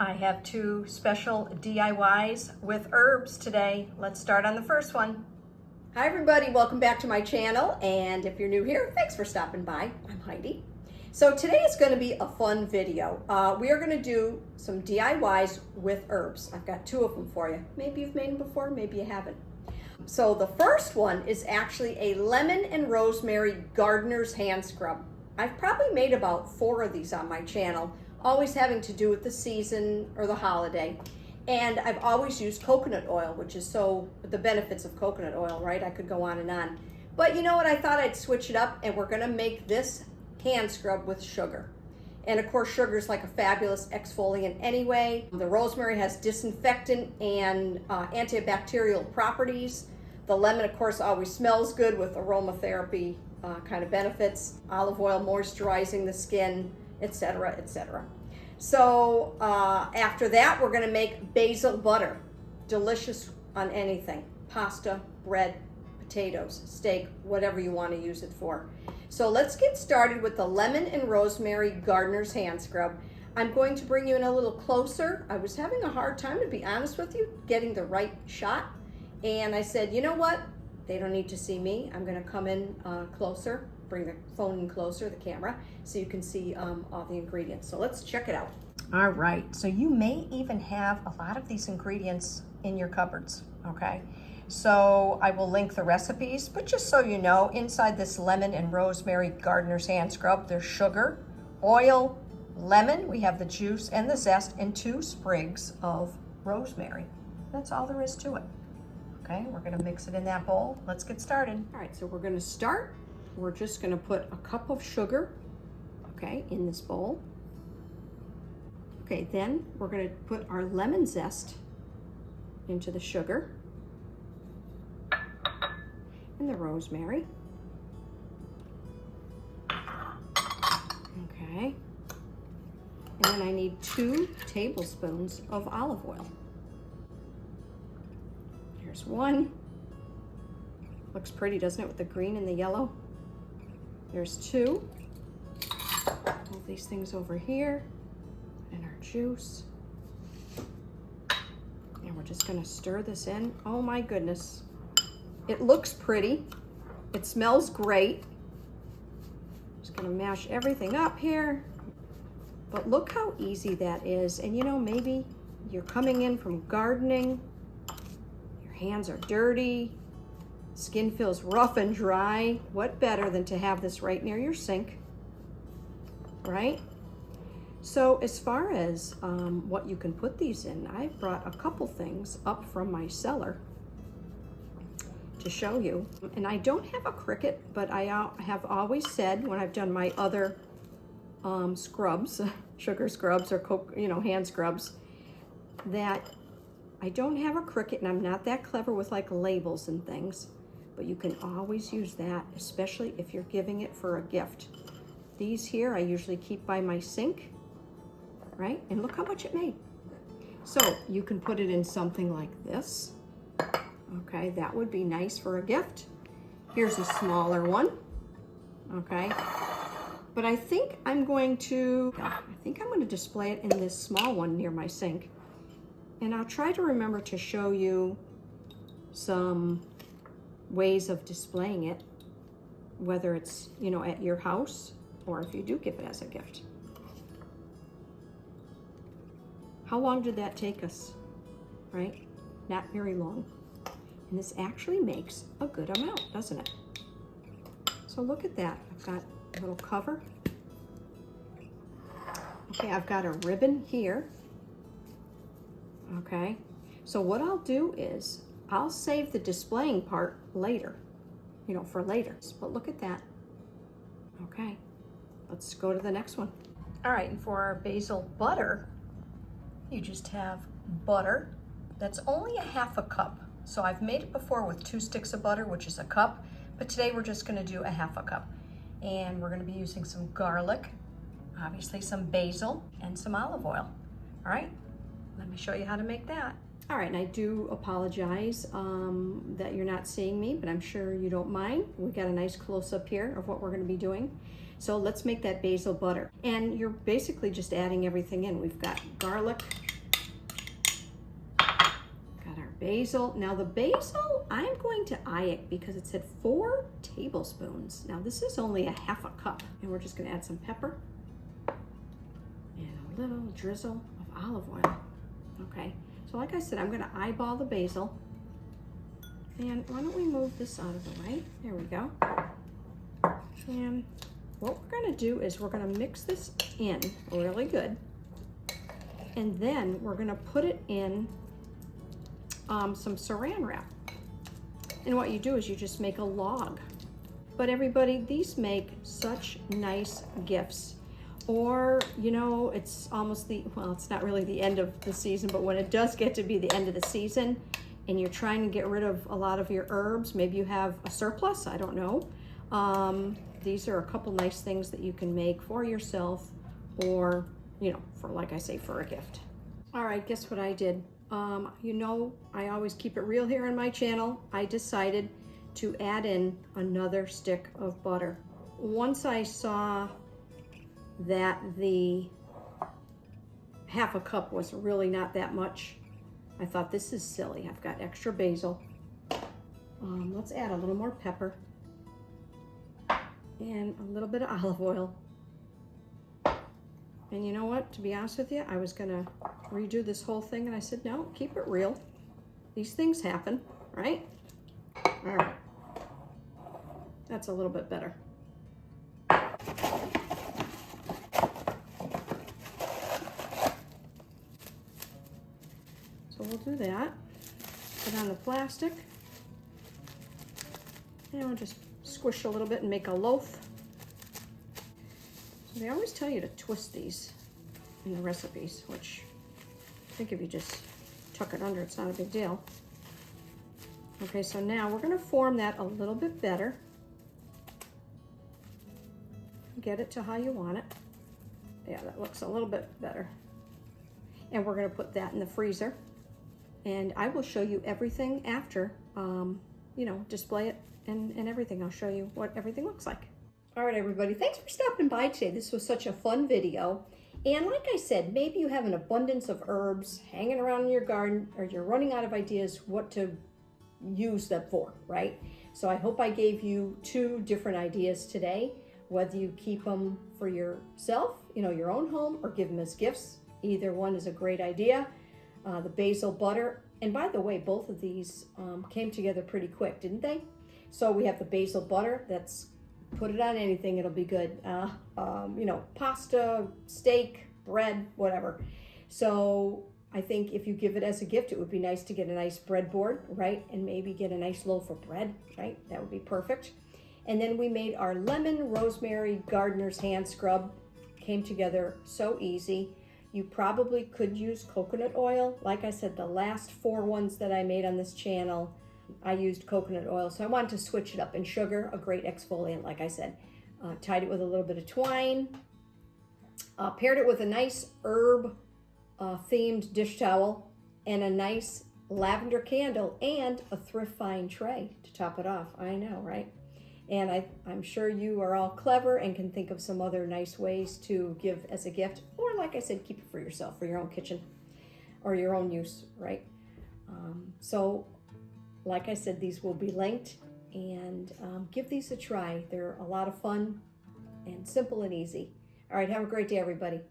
I have two special DIYs with herbs today. Let's start on the first one. Hi everybody, welcome back to my channel, and if you're new here, thanks for stopping by. I'm Heidi. So today is going to be a fun video. We are going to do some DIYs with herbs. I've got two of them for you. Maybe you've made them before, maybe you haven't. So the first one is actually a lemon and rosemary gardener's hand scrub. I've probably made about 4 of these on my channel, always having to do with the season or the holiday. And I've always used coconut oil, which is the benefits of coconut oil, right? I could go on and on. But you know what? I thought I'd switch it up, and we're gonna make this hand scrub with sugar. And of course, sugar is like a fabulous exfoliant anyway. The rosemary has disinfectant and antibacterial properties. The lemon, of course, always smells good with aromatherapy kind of benefits. Olive oil moisturizing the skin, etc., etc. So after that, we're gonna make basil butter. Delicious on anything. Pasta, bread, potatoes, steak, whatever you wanna use it for. So let's get started with the lemon and rosemary gardener's hand scrub. I'm going to bring you in a little closer. I was having a hard time, to be honest with you, getting the right shot. And I said, you know what? They don't need to see me. I'm gonna come in closer, bring the phone in closer, the camera, so you can see all the ingredients. So let's check it out. All right, so you may even have a lot of these ingredients in your cupboards, okay? So I will link the recipes, but just so you know, inside this lemon and rosemary gardener's hand scrub, there's sugar, oil, lemon, we have the juice and the zest, and 2 sprigs of rosemary. That's all there is to it. Okay, we're gonna mix it in that bowl. Let's get started. All right, so we're gonna start. We're just gonna put a cup of sugar, okay, in this bowl. Okay, then we're gonna put our lemon zest into the sugar and the rosemary. Okay, and then I need 2 tablespoons of olive oil. Here's 1. Looks pretty, doesn't it, with the green and the yellow? There's 2. Move these things over here. And our juice. And we're just gonna stir this in. Oh my goodness. It looks pretty. It smells great. Just gonna mash everything up here. But look how easy that is. And you know, maybe you're coming in from gardening. Hands are dirty, skin feels rough and dry. What better than to have this right near your sink, right? So as far as what you can put these in, I've brought a couple things up from my cellar to show you. And I don't have a Cricut, but I have always said when I've done my other scrubs, sugar scrubs or hand scrubs, that I don't have a Cricut, and I'm not that clever with like labels and things, but you can always use that, especially if you're giving it for a gift. These here I usually keep by my sink, right? And look how much it made. So you can put it in something like this. Okay, that would be nice for a gift. Here's a smaller one, okay? But I think I'm going to display it in this small one near my sink. And I'll try to remember to show you some ways of displaying it, whether it's, at your house or if you do give it as a gift. How long did that take us, right? Not very long. And this actually makes a good amount, doesn't it? So look at that. I've got a little cover. Okay, I've got a ribbon here. Okay, so what I'll do is I'll save the displaying part later, for later. But look at that. Okay, let's go to the next one. All right, and for our basil butter, you just have butter. That's only a 1/2 cup. So I've made it before with 2 sticks of butter, which is a cup, but today we're just gonna do a 1/2 cup. And we're gonna be using some garlic, obviously some basil, and some olive oil. All right? Let me show you how to make that. All right, and I do apologize that you're not seeing me, but I'm sure you don't mind. We got a nice close-up here of what we're gonna be doing. So let's make that basil butter. And you're basically just adding everything in. We've got garlic, basil. Now the basil, I'm going to eye it because it said 4 tablespoons. Now this is only a half a cup. And we're just gonna add some pepper and a little drizzle of olive oil. Okay, so like I said, I'm gonna eyeball the basil. And why don't we move this out of the way? There we go. And what we're gonna do is we're gonna mix this in really good. And then we're gonna put it in some saran wrap. And what you do is you just make a log. But everybody, these make such nice gifts. Or, you know, it's almost well, it's not really the end of the season, but when it does get to be the end of the season and you're trying to get rid of a lot of your herbs, maybe you have a surplus, I don't know. These are a couple nice things that you can make for yourself or, you know, for, like I say, for a gift. All right, guess what I did? You know, I always keep it real here on my channel. I decided to add in another stick of butter. Once I saw that the half a cup was really not that much, I thought, this is silly. I've got extra basil. Let's add a little more pepper and a little bit of olive oil. And you know what, to be honest with you, I was gonna redo this whole thing and I said, no, keep it real. These things happen, right? All right, that's a little bit better. So we'll do that. Put on the plastic. And we'll just squish a little bit and make a loaf. So they always tell you to twist these in the recipes, which I think if you just tuck it under, it's not a big deal. Okay, so now we're gonna form that a little bit better. Get it to how you want it. Yeah, that looks a little bit better. And we're gonna put that in the freezer. And I will show you everything after, you know, display it and everything. I'll show you what everything looks like. All right, everybody, thanks for stopping by today. This was such a fun video. And like I said, maybe you have an abundance of herbs hanging around in your garden, or you're running out of ideas what to use them for, right? So I hope I gave you 2 different ideas today, whether you keep them for yourself, you know, your own home, or give them as gifts. Either one is a great idea. The basil butter, and by the way, both of these came together pretty quick, didn't they? So we have the basil butter. That's, put it on anything, it'll be good. You know, pasta, steak, bread, whatever. So I think if you give it as a gift, it would be nice to get a nice breadboard, right? And maybe get a nice loaf of bread, right? That would be perfect. And then we made our lemon rosemary gardener's hand scrub. Came together so easy. You probably could use coconut oil. Like I said, the last 4 ones that I made on this channel, I used coconut oil, so I wanted to switch it up. And sugar, a great exfoliant, like I said. Tied it with a little bit of twine. Paired it with a nice herb themed dish towel and a nice lavender candle and a thrift find tray to top it off. I know, right? And I'm sure you are all clever and can think of some other nice ways to give as a gift. Or like I said, keep it for yourself, for your own kitchen or your own use, right? So like I said, these will be linked, and give these a try. They're a lot of fun and simple and easy. All right, have a great day, everybody.